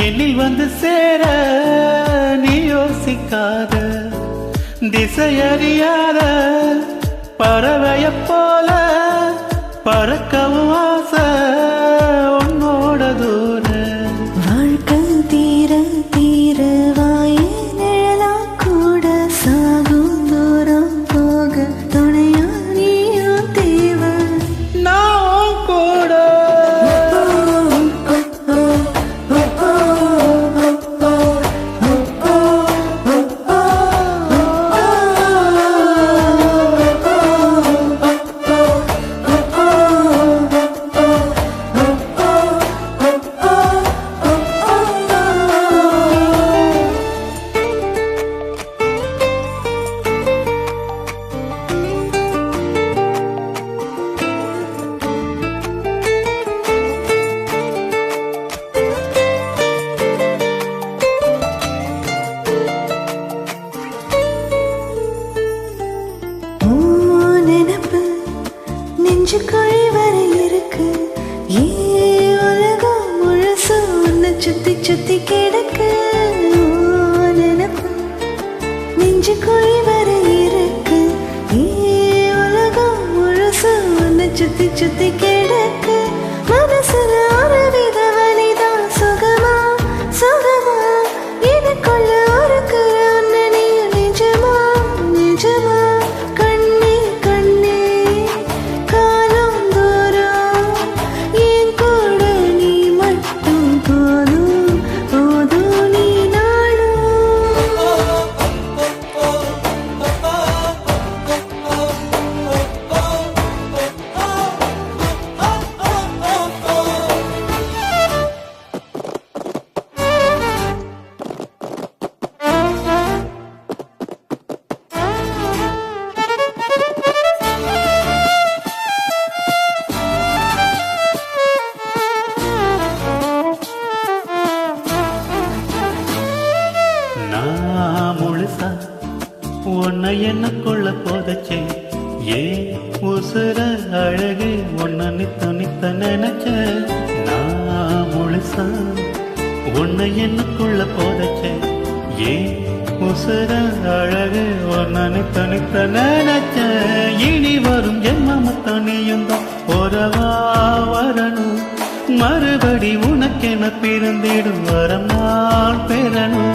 என்னில் வந்து சேர நீ யோசிக்காத திசையறியாத பறவைய போல பறக்கவும் ஆசை உன்னோட தூர வாழ்க்கை தீர தீர வாய நிழலா கூட சாகும் தூரம் போக துணையா நீயோ தேவை நான் கூட நெஞ்சுக்குழி வரை இருக்கு ஏ உலகம் முழுசு உன்னை சுத்தி சுத்தி கிடக்கு நினைப்பு நெஞ்சுக்குழி வரை இருக்கு ஏ உலகம் முழுசு உன்னை சுத்தி சுத்தி கிடக்கு மனசுல ஒரு வித வலிதான் சுகமா சுகமா எனக்குள்ள ஒரு உன்னை நீ நிஜமா நிஜமா முழுசா உன்னை என்ன கொள்ள போதச்சே ஏ உசுர அழகு உன்னை நித்த நித்த நினைச்ச நான் முழுசா உன்னை என்ன கொள்ள போதச்சே ஏ உசுர அழகு உன்னை நித்த நித்த நினைச்ச இனி வரும் ஜென்மமத்தான் நீயும் தான் உறவா வரணும் மறுபடி உனக்கென பிறந்திடும் வரம் நான் பெறணும்